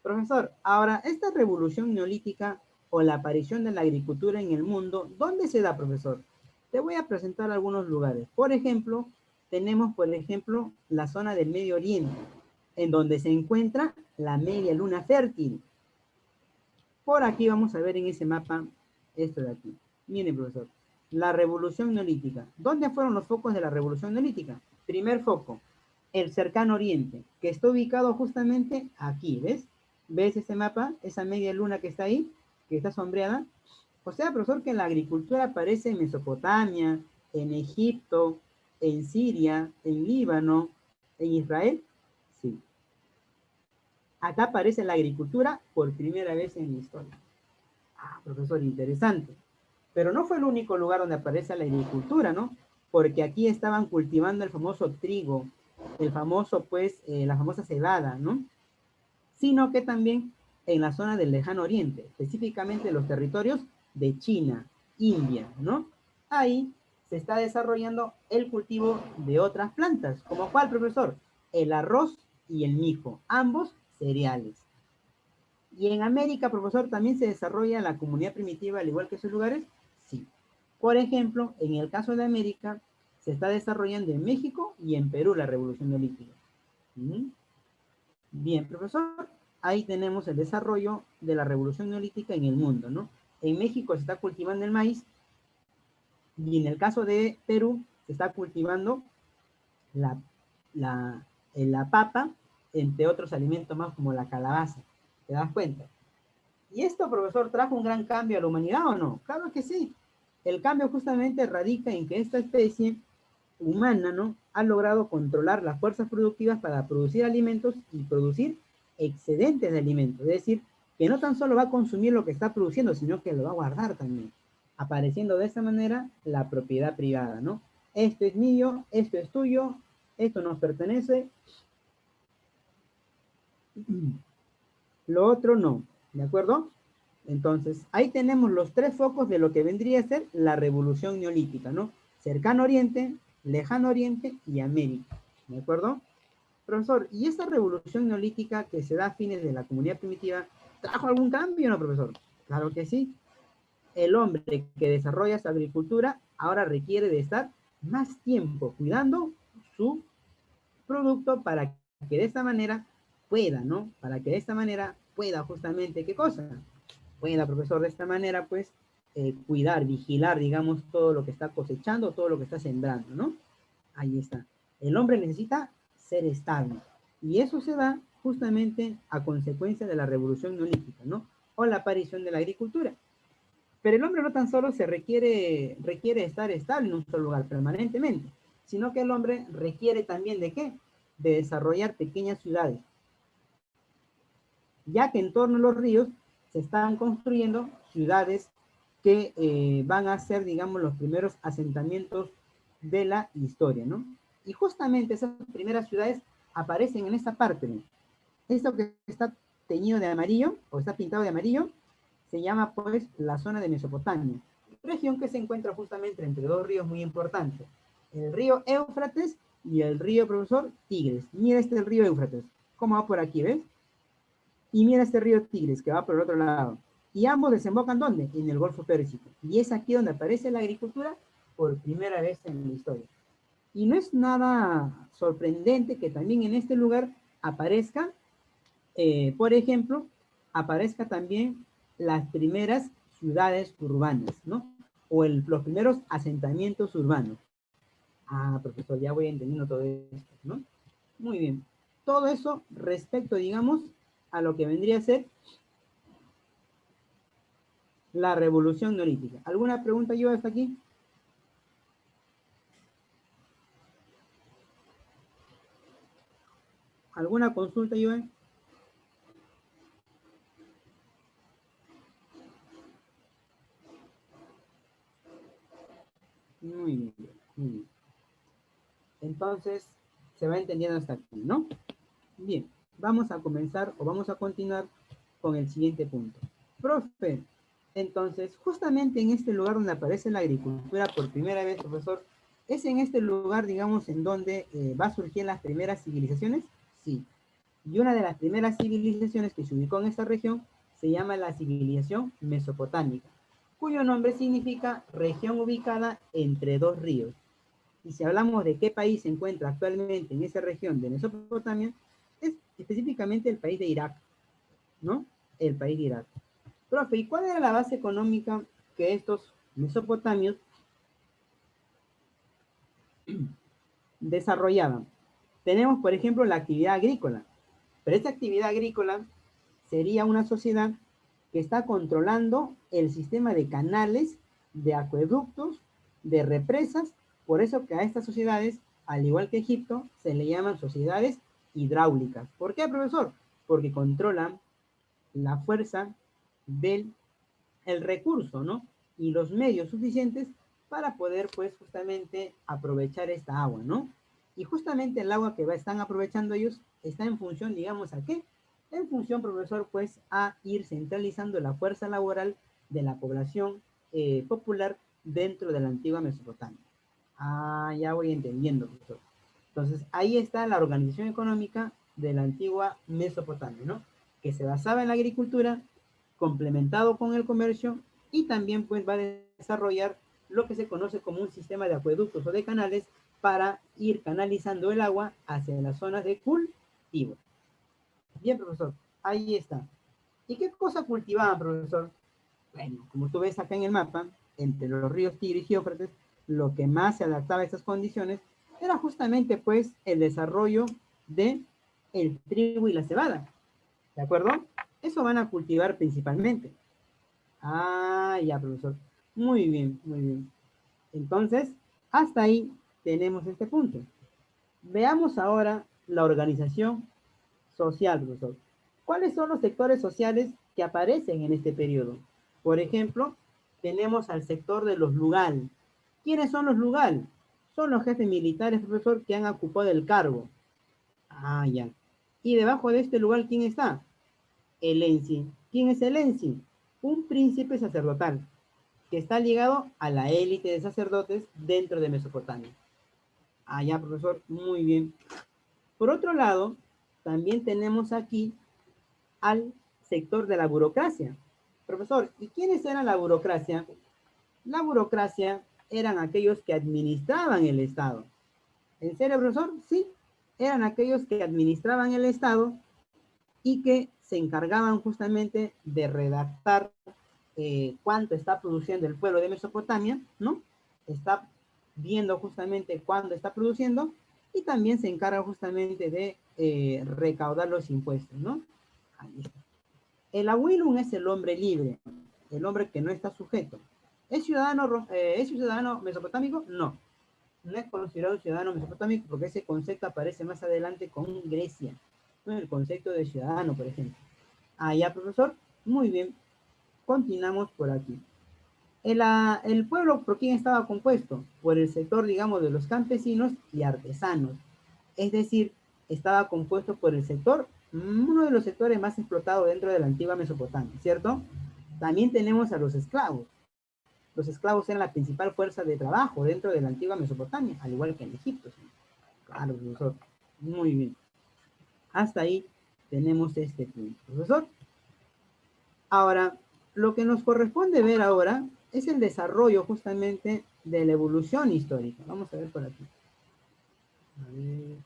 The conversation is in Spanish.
Profesor, ahora, esta revolución neolítica o la aparición de la agricultura en el mundo, ¿dónde se da, profesor? Te voy a presentar algunos lugares. Por ejemplo, tenemos, por ejemplo, la zona del Medio Oriente, en donde se encuentra la media luna fértil. Por aquí vamos a ver en ese mapa esto de aquí. Miren, profesor, la revolución neolítica. ¿Dónde fueron los focos de la revolución neolítica? Primer foco, el cercano oriente, que está ubicado justamente aquí, ¿ves? ¿Ves ese mapa? Esa media luna que está ahí, que está sombreada. O sea, profesor, que la agricultura aparece en Mesopotamia, en Egipto, en Siria, en Líbano, en Israel. Sí. Acá aparece la agricultura por primera vez en la historia. Ah, profesor, interesante. Pero no fue el único lugar donde aparece la agricultura, ¿no? Porque aquí estaban cultivando el famoso trigo, el famoso, pues, la famosa cebada, ¿no? Sino que también en la zona del lejano oriente, específicamente los territorios de China, India, ¿no? Ahí se está desarrollando el cultivo de otras plantas, como cuál, profesor, el arroz y el mijo, ambos cereales. Y en América, profesor, también se desarrolla la comunidad primitiva al igual que sus lugares. Sí. Por ejemplo, en el caso de América, se está desarrollando en México y en Perú la revolución neolítica. ¿Mm? Bien, profesor, ahí tenemos el desarrollo de la revolución neolítica en el mundo, ¿no? En México se está cultivando el maíz y en el caso de Perú se está cultivando la, la papa, entre otros alimentos más como la calabaza. ¿Te das cuenta? ¿Y esto, profesor, trajo un gran cambio a la humanidad o no? Claro que sí. El cambio justamente radica en que esta especie humana, ¿no? Ha logrado controlar las fuerzas productivas para producir alimentos y producir excedentes de alimentos. Es decir, que no tan solo va a consumir lo que está produciendo, sino que lo va a guardar también. Apareciendo de esa manera la propiedad privada, ¿no? Esto es mío, esto es tuyo, esto nos pertenece, lo otro no. ¿De acuerdo? Entonces, ahí tenemos los tres focos de lo que vendría a ser la revolución neolítica, ¿no? Cercano Oriente, Lejano Oriente y América. ¿De acuerdo? Profesor, ¿y esta revolución neolítica que se da a fines de la comunidad primitiva trajo algún cambio, no, profesor? Claro que sí. El hombre que desarrolla su agricultura ahora requiere de estar más tiempo cuidando su producto para que de esta manera pueda, ¿no? Para que de esta manera pueda justamente, ¿qué cosa? Pueda, profesor, de esta manera, pues, cuidar, vigilar, digamos, todo lo que está cosechando, todo lo que está sembrando, ¿no? Ahí está. El hombre necesita ser estable. Y eso se da justamente a consecuencia de la revolución neolítica, ¿no? O la aparición de la agricultura. Pero el hombre no tan solo requiere estar estable en un solo lugar permanentemente, sino que el hombre requiere también de qué? De desarrollar pequeñas ciudades, ya que en torno a los ríos se están construyendo ciudades que van a ser, digamos, los primeros asentamientos de la historia, ¿no? Y justamente esas primeras ciudades aparecen en esta parte, ¿no? Esto que está teñido de amarillo, o está pintado de amarillo, se llama pues la zona de Mesopotamia, región que se encuentra justamente entre dos ríos muy importantes, el río Éufrates y el río, profesor, Tigres. Mira este el río Éufrates, cómo va por aquí, ¿ves? Y mira este río Tigres que va por el otro lado. Y ambos desembocan ¿dónde? En el Golfo Pérsico. Y es aquí donde aparece la agricultura por primera vez en la historia. Y no es nada sorprendente que también en este lugar aparezca, por ejemplo, aparezca también las primeras ciudades urbanas, ¿no? O los primeros asentamientos urbanos. Ah, profesor, ya voy entendiendo todo esto, ¿no? Muy bien. Todo eso respecto, digamos, a lo que vendría a ser la revolución neolítica. ¿Alguna pregunta yo hasta aquí? ¿Alguna consulta yo? Muy bien, muy bien. Entonces, se va entendiendo hasta aquí, ¿no? Bien, vamos a comenzar o vamos a continuar con el siguiente punto. Profe, entonces, justamente en este lugar donde aparece la agricultura por primera vez, profesor, ¿es en este lugar, digamos, en donde va a surgir las primeras civilizaciones? Sí. Y una de las primeras civilizaciones que se ubicó en esta región se llama la civilización mesopotámica, cuyo nombre significa región ubicada entre dos ríos. Y si hablamos de qué país se encuentra actualmente en esa región de Mesopotamia, es específicamente el país de Irak, ¿no? El país de Irak. Profe, ¿y cuál era la base económica que estos mesopotamios desarrollaban? Tenemos, por ejemplo, la actividad agrícola. Pero esta actividad agrícola sería una sociedad que está controlando el sistema de canales, de acueductos, de represas. Por eso que a estas sociedades, al igual que Egipto, se le llaman sociedades hidráulicas. ¿Por qué, profesor? Porque controlan la fuerza del el recurso, ¿no? Y los medios suficientes para poder, pues, justamente aprovechar esta agua, ¿no? Y justamente el agua que están aprovechando ellos está en función, digamos, ¿a qué? En función, profesor, pues, a ir centralizando la fuerza laboral de la población popular dentro de la antigua Mesopotamia. Ah, ya voy entendiendo, profesor. Entonces, ahí está la organización económica de la antigua Mesopotamia, ¿no? Que se basaba en la agricultura, complementado con el comercio, y también pues va a desarrollar lo que se conoce como un sistema de acueductos o de canales para ir canalizando el agua hacia las zonas de cultivo. Bien, profesor, ahí está. ¿Y qué cosa cultivaban, profesor? Bueno, como tú ves acá en el mapa, entre los ríos Tigris y Éufrates, lo que más se adaptaba a estas condiciones era justamente pues el desarrollo de el trigo y la cebada. ¿De acuerdo? Eso van a cultivar principalmente. Ah, ya, profesor. Muy bien, muy bien. Entonces, hasta ahí tenemos este punto. Veamos ahora la organización social, profesor. ¿Cuáles son los sectores sociales que aparecen en este periodo? Por ejemplo, tenemos al sector de los Lugal. ¿Quiénes son los Lugal? Son los jefes militares, profesor, que han ocupado el cargo. Ah, ya. Y debajo de este lugar, ¿quién está? El Ensi. ¿Quién es el Ensi? Un príncipe sacerdotal que está ligado a la élite de sacerdotes dentro de Mesopotamia. Ah, ya, profesor, muy bien. Por otro lado, también tenemos aquí al sector de la burocracia. Profesor, ¿y quiénes eran la burocracia? La burocracia eran aquellos que administraban el Estado. ¿En serio, profesor? Sí, eran aquellos que administraban el Estado y que se encargaban justamente de redactar cuánto está produciendo el pueblo de Mesopotamia, ¿no? Está viendo justamente cuándo está produciendo y también se encarga justamente de recaudar los impuestos, ¿no? Ahí está. El Awilum es el hombre libre, el hombre que no está sujeto. ¿Es ciudadano mesopotámico? No. No es considerado ciudadano mesopotámico porque ese concepto aparece más adelante con Grecia, ¿no? El concepto de ciudadano, por ejemplo. Ah, ya, profesor. Muy bien. Continuamos por aquí. El pueblo, ¿por quién estaba compuesto? Por el sector, digamos, de los campesinos y artesanos. Es decir, estaba compuesto por el sector, uno de los sectores más explotados dentro de la antigua Mesopotamia, ¿cierto? También tenemos a los esclavos. Los esclavos eran la principal fuerza de trabajo dentro de la antigua Mesopotamia, al igual que en Egipto. ¿Sí? Claro, profesor. Muy bien. Hasta ahí tenemos este punto, profesor. Ahora, lo que nos corresponde ver ahora es el desarrollo justamente de la evolución histórica. Vamos a ver por aquí. A ver.